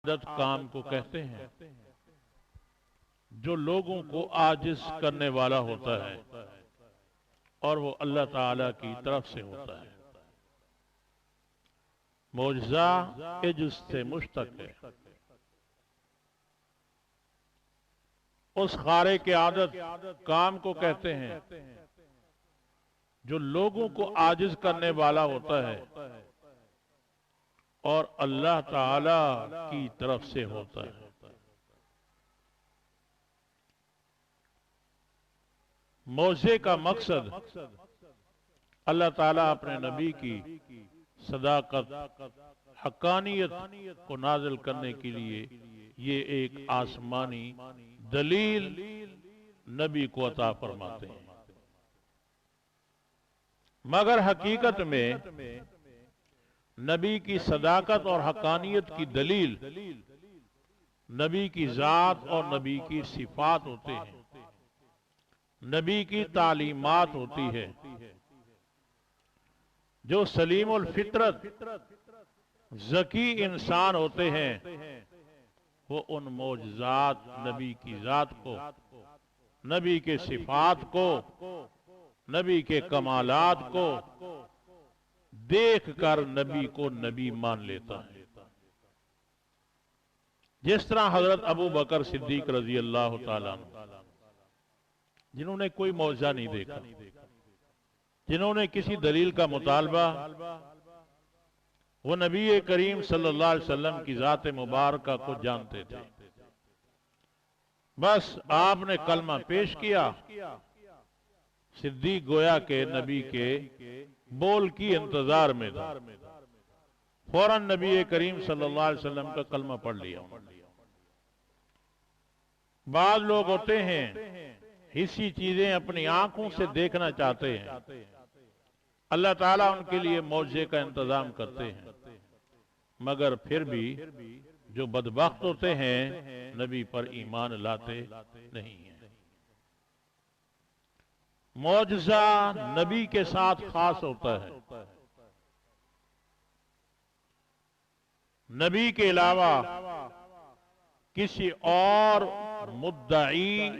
عادت کام کو کہتے ہیں جو لوگوں کو عاجز کرنے والا ہوتا ہے اور وہ اللہ تعالی کی طرف سے ہوتا ہے۔ معجزہ عجز سے مشتق ہے۔ اس خارق عادت کام کو کہتے ہیں جو لوگوں کو عاجز کرنے والا ہوتا ہے اور اللہ تعالی کی طرف سے ہوتا ہے۔ معجزے کا مقصد اللہ تعالیٰ اپنے نبی کی صداقت حقانیت کو نازل کرنے کے لیے یہ ایک آسمانی دلیل نبی کو عطا فرماتے ہیں، مگر حقیقت میں نبی کی صداقت اور حقانیت کی دلیل نبی کی ذات اور نبی کی صفات ہوتے ہیں، نبی کی تعلیمات ہوتی ہے۔ جو سلیم الفطرت ذکی انسان ہوتے ہیں وہ ان معجزات نبی کی ذات کو، نبی کے صفات کو، نبی کے کمالات کو دیکھ کر نبی کو نبی مان لیتا ہے۔ جس طرح حضرت ابو بکر صدیق رضی اللہ تعالیٰ عنہ، جنہوں نے کوئی معجزہ نہیں دیکھا، جنہوں نے کسی دلیل کا مطالبہ، وہ نبی کریم صلی اللہ علیہ وسلم کی ذات مبارکہ کو جانتے تھے۔ بس آپ نے کلمہ پیش کیا، صدیق گویا کہ نبی کے بول کی انتظار میں تھا، فوراً نبی کریم صلی اللہ علیہ وسلم کا کلمہ پڑھ لیا۔ بعض لوگ ہوتے ہیں حصی چیزیں اپنی آنکھوں سے دیکھنا چاہتے ہیں، اللہ تعالیٰ ان کے لیے معجزے کا انتظام کرتے ہیں، مگر پھر بھی جو بدبخت ہوتے ہیں نبی پر ایمان لاتے نہیں ہیں۔ معجزہ نبی کے ساتھ خاص ہوتا ہے، نبی کے علاوہ کسی اور مدعی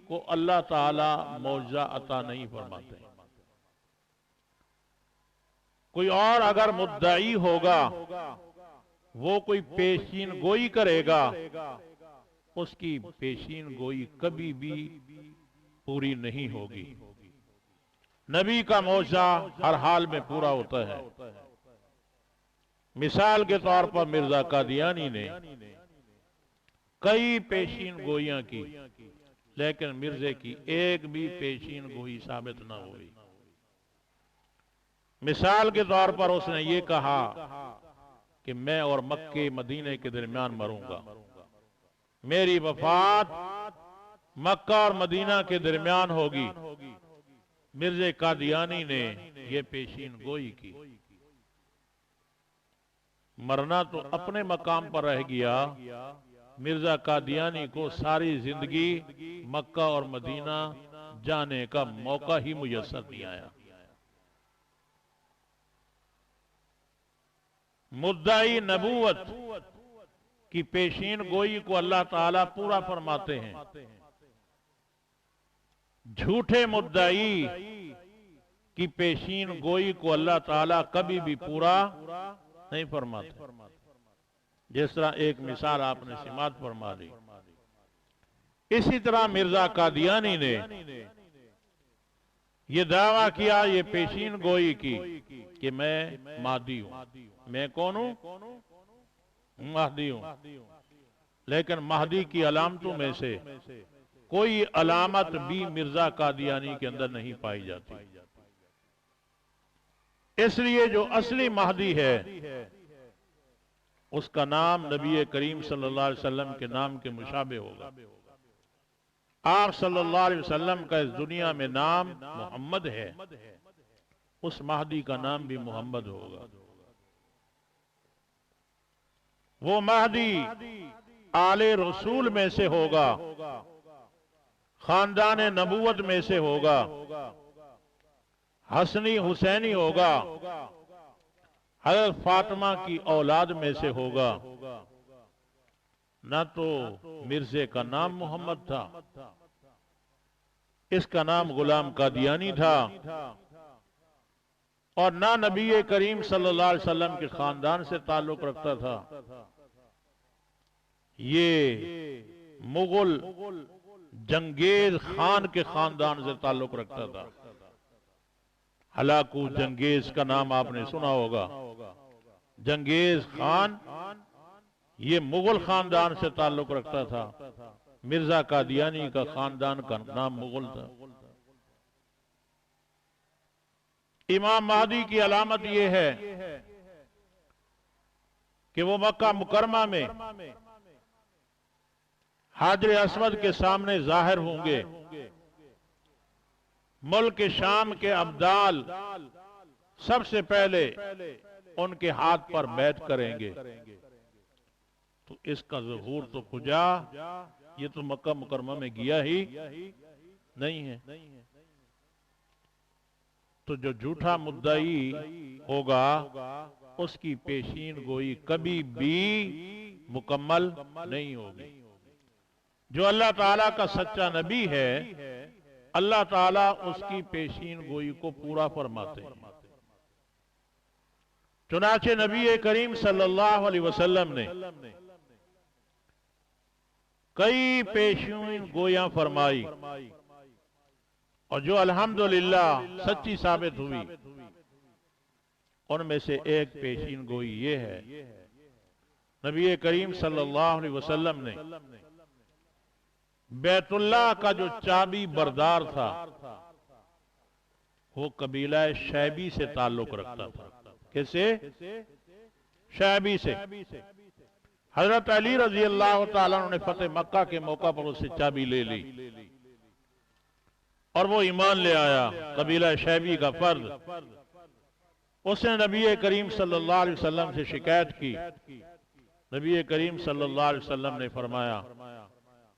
کو اللہ تعالی معجزہ عطا نہیں فرماتے۔ کوئی اور اگر مدعی ہوگا وہ کوئی پیشین گوئی کرے گا، اس کی پیشین گوئی کبھی بھی پوری نہیں ہوگی۔ نبی کا معجزہ ہر حال میں پورا ہوتا ہے۔ مثال کے طور پر مرزا قادیانی نے کئی پیشین گوئیاں کی، لیکن مرزے کی ایک بھی پیشین گوئی ثابت نہ ہوئی۔ مثال کے طور پر اس نے یہ کہا کہ میں اور مکے مدینے کے درمیان مروں گا، میری وفات مکہ اور مدینہ کے درمیان ہوگی۔ مرزا قادیانی نے یہ پیشین گوئی کی، مرنا تو اپنے مقام پر رہ گیا، مرزا قادیانی کو ساری زندگی مکہ اور مدینہ جانے کا موقع ہی میسر نہیں آیا۔ مدعی نبوت کی پیشین گوئی کو اللہ تعالیٰ پورا فرماتے ہیں، جھوٹے مدعی کی پیشین گوئی کو اللہ تعالیٰ کبھی بھی پورا نہیں فرماتے۔ جس طرح ایک مثال آپ نے سماعت فرما دی، اسی طرح مرزا قادیانی نے یہ دعویٰ کیا، یہ پیشین گوئی کی کہ میں مہدی ہوں۔ میں کون ہوں؟ مہدی ہوں۔ لیکن مہدی کی علامتوں میں سے کوئی علامت بھی مرزا قادیانی کے اندر نہیں پائی جاتی۔ اس لیے جو اصلی مہدی ہے اس کا نام نبی کریم صلی اللہ علیہ وسلم کے نام کے مشابہ ہوگا۔ آپ صلی اللہ علیہ وسلم کا اس دنیا میں نام محمد ہے، اس مہدی کا نام بھی محمد ہوگا۔ وہ مہدی آل رسول میں سے ہوگا، خاندان نبوت میں سے ہوگا، حسنی حسینی ہوگا، حضرت فاطمہ کی اولاد میں سے ہوگا، نہ تو مرزے کا نام محمد تھا، اس کا نام غلام قادیانی تھا، اور نہ نبی کریم صلی اللہ علیہ وسلم کے خاندان سے تعلق رکھتا تھا۔ یہ مغل جنگیز خان کے خاندان سے تعلق رکھتا تھا۔ ہلاکو جنگیز کا نام آپ نے سنا ہوگا۔ جنگیز خان یہ مغل خاندان سے تعلق رکھتا تھا، مرزا قادیانی کا خاندان کا نام مغل تھا۔ امام مہدی کی علامت یہ ہے کہ وہ مکہ مکرمہ میں حجر اسود کے سامنے ظاہر ہوں گے، ملک شام کے ابدال سب سے پہلے ان کے ہاتھ پر بیعت کریں گے۔ تو اس کا ظہور تو کجا، یہ تو مکہ مکرمہ میں گیا ہی نہیں ہے۔ تو جو جھوٹا مدعی ہوگا اس کی پیشین گوئی کبھی بھی مکمل نہیں ہوگی۔ جو اللہ تعالیٰ کا سچا نبی ہے، اللہ تعالیٰ اس کی پیشین گوئی کو پورا فرماتے ہیں۔ چنانچہ نبی کریم صلی اللہ علیہ وسلم نے کئی پیشین گویاں فرمائی، اور جو الحمدللہ سچی ثابت ہوئی، ان میں سے ایک پیشین گوئی یہ ہے، نبی کریم صلی اللہ علیہ وسلم نے بیت اللہ کا جو چابی بردار تھا وہ قبیلہ شیبی سے تعلق رکھتا تھا۔ کیسے؟ شیبی سے۔ حضرت علی رضی اللہ تعالیٰ عنہ نے فتح مکہ کے موقع پر اس سے چابی لے لی اور وہ ایمان لے آیا، قبیلہ شیبی کا فرد۔ اس نے نبی کریم صلی اللہ علیہ وسلم سے شکایت کی، نبی کریم صلی اللہ علیہ وسلم نے فرمایا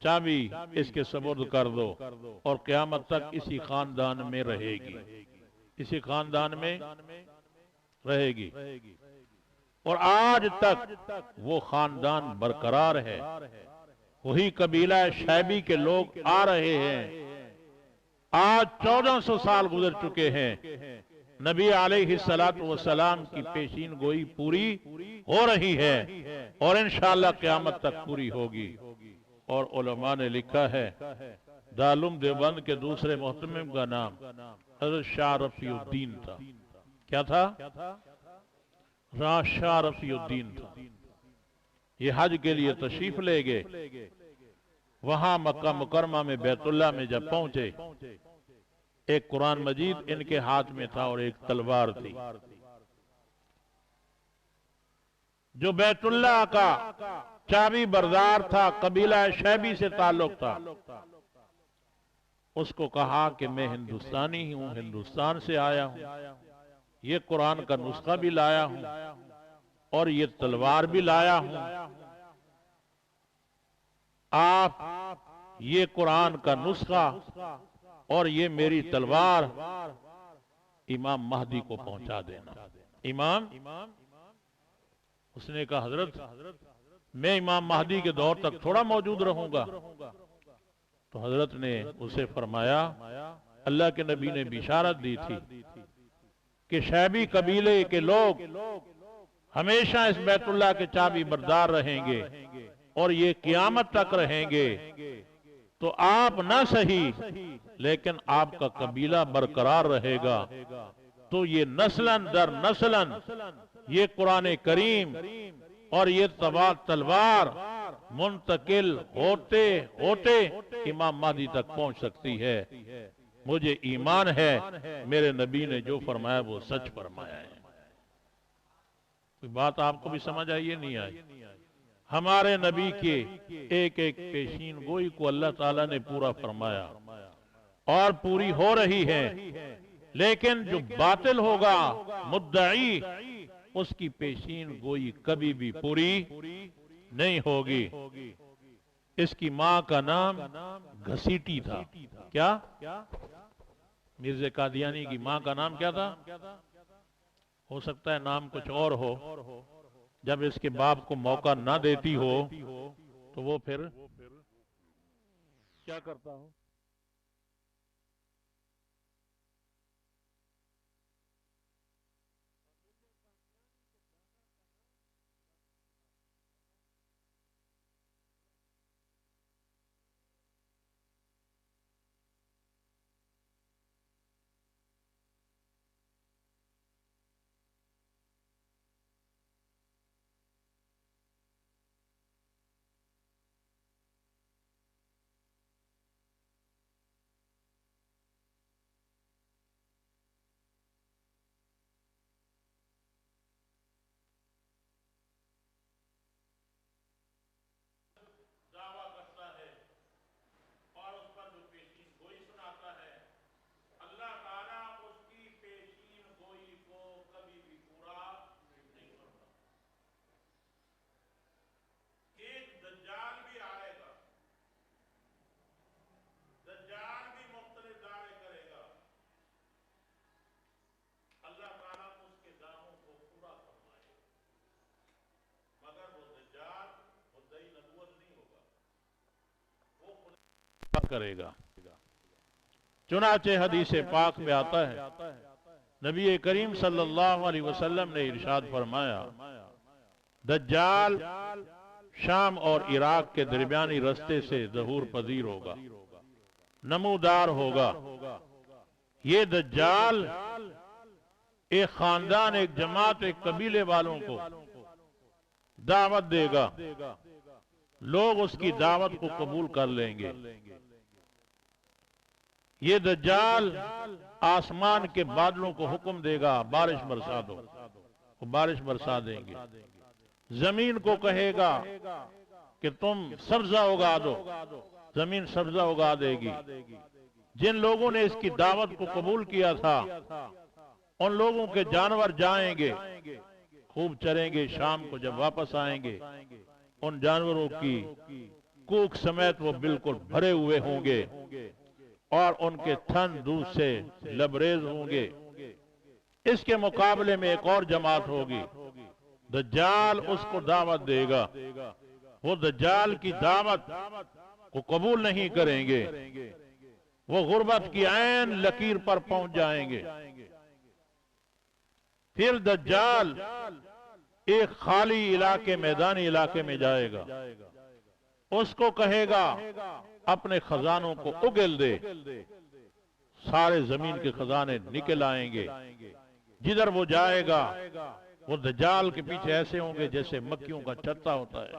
چابی اس کے سپرد کر دو اور قیامت تک اسی خاندان میں رہے گی، اسی خاندان میں رہے گی، اور آج تک وہ خاندان برقرار ہے۔ وہی قبیلہ شیبی کے لوگ آ رہے ہیں۔ آج 1400 سال گزر چکے ہیں، نبی علیہ السلام کی پیشین گوئی پوری ہو رہی ہے اور انشاءاللہ قیامت تک پوری ہوگی۔ اور علماء نے لکھا ہے، دارالعلوم دیوبند کے دوسرے محتمم کا نام حضرت شاہ رفیع الدین تھا۔ کیا تھا؟ شاہ رفیع الدین تھا۔ یہ حج کے لیے تشریف لے گئے، وہاں مکہ مکرمہ میں بیت اللہ میں جب پہنچے، ایک قرآن مجید ان کے ہاتھ میں تھا اور ایک تلوار تھی۔ جو بیت اللہ کا چابی بردار تھا، قبیلہ شیبی سے تعلق تھا، اس کو کہا کہ میں ہندوستانی ہوں، ہندوستان سے آیا ہوں، یہ قرآن کا نسخہ بھی لایا ہوں اور یہ تلوار بھی لایا ہوں، آپ یہ قرآن کا نسخہ اور یہ میری تلوار امام مہدی کو پہنچا دینا۔ امام، اس نے کہا حضرت میں امام مہدی کے دور تک تھوڑا موجود رہوں گا۔ تو حضرت نے اسے فرمایا، اللہ کے نبی نے بشارت دی تھی کہ شیبی قبیلے کے لوگ ہمیشہ اس بیت اللہ کے چابی بردار رہیں گے اور یہ قیامت تک رہیں گے۔ تو آپ نہ صحیح لیکن آپ کا قبیلہ برقرار رہے گا۔ تو یہ نسلاً در نسلاً یہ قرآن کریم اور یہ تلوار منتقل ہوتے ہوتے امام مہدی تک پہنچ سکتی ہے۔ مجھے ایمان ہے میرے نبی نے جو فرمایا وہ سچ فرمایا ہے۔ کوئی بات آپ کو بھی سمجھ آئی نہیں آئی؟ ہمارے نبی کے ایک ایک پیشین گوئی کو اللہ تعالیٰ نے پورا فرمایا اور پوری ہو رہی ہے، لیکن جو باطل ہوگا مدعی، اس کی پیشین گوئی کبھی بھی پوری نہیں ہوگی۔ اس کی ماں کا نام گھسیٹی تھا۔ کیا؟ مرزا قادیانی کی ماں کا نام کیا تھا؟ ہو سکتا ہے نام کچھ اور ہو۔ جب اس کے باپ کو موقع نہ دیتی ہو تو تو وہ پھر کیا کرتا ہو؟ دعویٰ کرتا ہے اور اس پر جو پیشین گوئی سناتا ہے، اللہ تعالیٰ اس کی پیشین گوئی کو کبھی بھی پورا نہیں کرتا۔ ایک دجال بھی آئے گا، دجال بھی مختلف دعوے کرے گا، اللہ تعالیٰ اس کے دعووں کو پورا فرمائے گا، مگر وہ دجال مدعی نبوت نہیں ہوگا، وہ خدا کرے گا۔ چنانچہ حدیث پاک میں آتا ہے، نبی کریم صلی اللہ علیہ وسلم نے ارشاد فرمایا، دجال شام اور عراق کے درمیانی رستے سے ظہور پذیر ہوگا، نمودار ہوگا۔ یہ دجال ایک خاندان، ایک جماعت، ایک قبیلے والوں کو دعوت دے گا، لوگ اس کی دعوت کو قبول کر لیں گے۔ یہ دجال آسمان کے بادلوں کو حکم دے گا بارش برسا دو، وہ بارش برسا دیں گے۔ زمین کو کہے گا کہ تم سبزہ اگا دو، زمین سبزہ اگا دے گی۔ جن لوگوں نے اس کی دعوت کو قبول کیا تھا ان لوگوں کے جانور جائیں گے، خوب چریں گے، شام کو جب واپس آئیں گے ان جانوروں کی کوکھ سمیت وہ بالکل بھرے ہوئے ہوں گے اور ان کے تھن دودھ سے لبریز ہوں گے۔ اس کے مقابلے میں ایک اور جماعت ہوگی، دجال اس کو دعوت دے گا، وہ دجال کی دعوت کو قبول نہیں کریں گے، وہ غربت کی عین لکیر پر پہنچ جائیں گے۔ پھر دجال ایک خالی علاقے، میدانی علاقے میں جائے گا، اس کو کہے گا اپنے خزانوں کو اگل دے، سارے زمین کے خزانے نکل آئیں گے۔ جدھر وہ جائے گا وہ دجال کے پیچھے ایسے ہوں گے جیسے مکھیوں کا چھتا ہوتا ہے،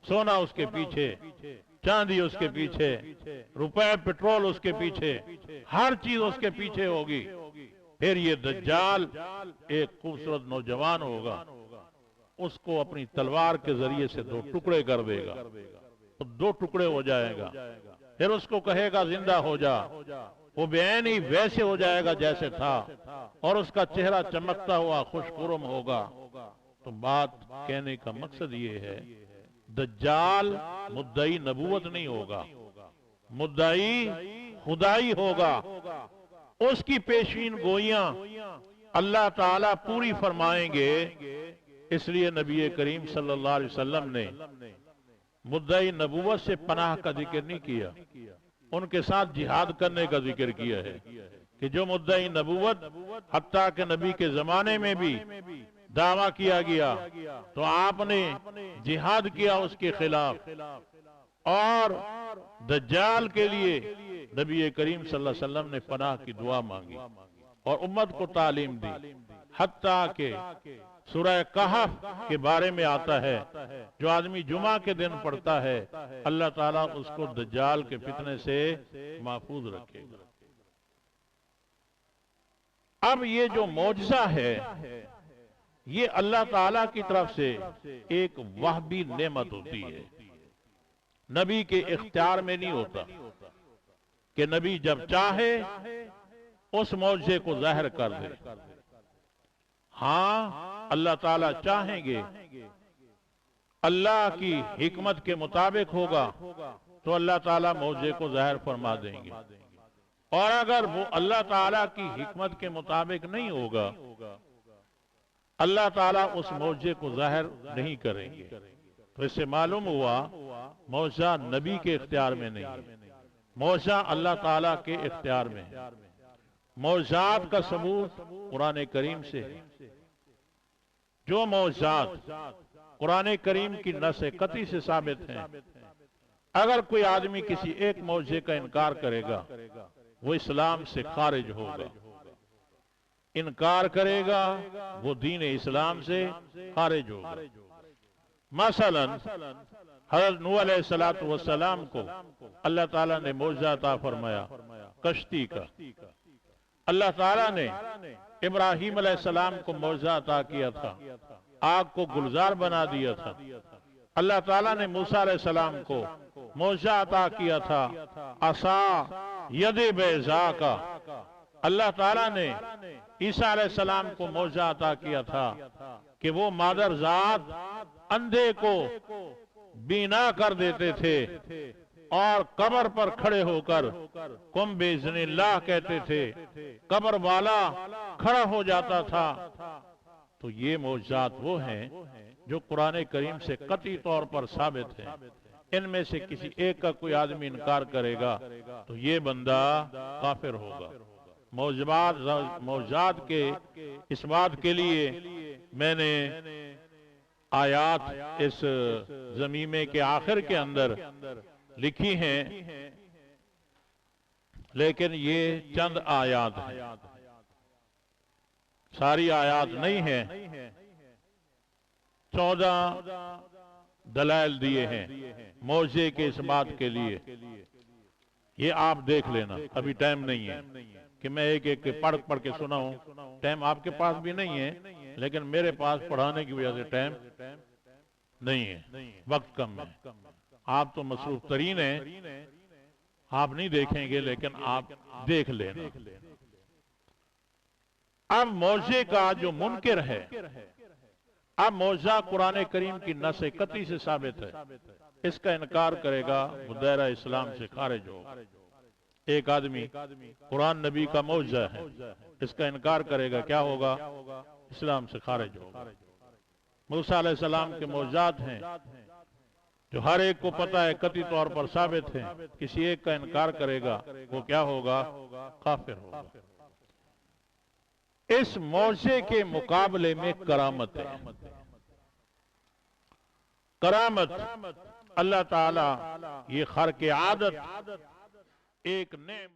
سونا اس کے پیچھے، چاندی اس کے پیچھے، روپے پٹرول اس کے پیچھے، ہر چیز اس کے پیچھے ہوگی۔ پھر یہ دجال ایک خوبصورت نوجوان ہوگا، اس کو اپنی تلوار کے ذریعے سے دو ٹکڑے کر دے گا، دو ٹکڑے ہو جائے گا۔ پھر اس کو کہے گا زندہ ہو جا، وہ بعین ہی ویسے ہو جائے گا جیسے تھا، اور اس کا چہرہ چمکتا ہوا خوش خرم ہوگا۔ تو بات کہنے کا مقصد یہ ہے، دجال مدعی نبوت نہیں ہوگا، مدعی خدائی ہوگا۔ اس کی پیشین گوئیاں اللہ تعالیٰ پوری فرمائیں گے۔ اس لیے نبی کریم صلی اللہ علیہ وسلم نے مدعی نبوت سے پناہ کا ذکر نہیں کیا، ان کے ساتھ جہاد کرنے کا ذکر کیا ہے کہ جو مدعی نبوت حتیٰ کہ نبی کے زمانے میں بھی دعویٰ کیا گیا تو آپ نے جہاد کیا اس کے خلاف، اور دجال کے لیے نبی کریم صلی اللہ علیہ وسلم نے پناہ کی دعا مانگی اور امت کو تعلیم دی، حتیٰ کہ سورہ کہف کے بارے میں آتا ہے جو آدمی جمعہ کے دن پڑھتا ہے اللہ تعالیٰ اس کو دجال کے فتنے سے محفوظ رکھے گا۔ اب یہ جو معجزہ ہے یہ اللہ تعالیٰ کی طرف سے ایک وہبی نعمت ہوتی ہے، نبی کے اختیار میں نہیں ہوتا کہ نبی جب چاہے اس معجزے کو ظاہر کر دے۔ ہاں اللہ تعالیٰ چاہیں گے، اللہ کی حکمت کے مطابق ہوگا تو اللہ تعالیٰ معجزے کو ظاہر فرما دیں گے، اور اگر وہ اللہ تعالیٰ کی حکمت کے مطابق نہیں ہوگا اللہ تعالیٰ اس معجزے کو ظاہر نہیں کریں گے۔ تو اس سے معلوم ہوا معجزہ نبی کے اختیار میں نہیں ہے، معجزہ اللہ تعالیٰ کے اختیار میں ہے۔ معجزات کا ثبوت قرآن کریم سے ہے۔ جو معجزات قرآن کریم کی نص قطعی سے ثابت ہیں، اگر کوئی آدمی کسی ایک معجزے کا انکار کرے گا وہ اسلام سے خارج ہوگا، انکار کرے گا وہ دین اسلام سے خارج ہوگا۔ مثلا حضرت نوح علیہ السلام کو اللہ تعالیٰ نے معجزہ عطا فرمایا کشتی کا۔ اللہ تعالیٰ نے ابراہیم علیہ السلام کو معجزہ عطا کیا تھا، آگ کو گلزار بنا دیا تھا۔ اللہ تعالیٰ نے موسیٰ علیہ السلام کو معجزہ عطا کیا تھا عصا ید بیضاء کا۔ اللہ تعالیٰ نے عیسیٰ علیہ السلام کو معجزہ عطا کیا تھا کہ وہ مادر ذات اندھے کو بینا کر دیتے تھے اور قبر پر کھڑے ہو کر قم بإذن اللہ کہتے تھے، قبر والا کھڑا ہو جاتا تھا۔ تو یہ معجزات وہ ہیں جو قرآن کریم سے قطعی طور پر ثابت ہیں۔ ان میں سے کسی ایک کا کوئی آدمی انکار کرے گا تو یہ بندہ کافر ہوگا۔ معجزات کے اس بات کے لیے میں نے آیات اس ضمیمے کے آخر کے اندر لکھی ہیں، لیکن یہ چند آیات ہیں، ساری آیات نہیں ہیں۔ 14 دلائل دیے ہیں معجزے کے اس بات کے لیے، یہ آپ دیکھ لینا۔ ابھی ٹائم نہیں ہے کہ میں ایک ایک پڑھ کے سناؤں، ٹائم آپ کے پاس بھی نہیں ہے، لیکن میرے پاس پڑھانے کی وجہ سے ٹائم نہیں ہے، وقت کم ہے۔ آپ تو مصروف ترین ہیں، آپ نہیں دیکھیں گے لیکن آپ دیکھ لینا۔ اب معجزے کا جو منکر ہے، اب معجزہ قرآن کریم کی نص قطعی سے ثابت ہے، اس کا انکار کرے گا وہ دائرہ اسلام سے خارج ہوگا۔ ایک آدمی قرآن نبی کا معجزہ ہے، اس کا انکار کرے گا، کیا ہوگا؟ اسلام سے خارج ہوگا۔ موسیٰ علیہ السلام کے معجزات ہیں جو ہر ایک کو پتہ ہے، قطعی طور پر ثابت ہیں، کسی ایک کا انکار کرے گا وہ کیا ہوگا؟ کافر ہوگا۔ اس معجزے کے مقابلے میں کرامت ہے۔ کرامت اللہ تعالیٰ یہ خرق عادت ایک نعمت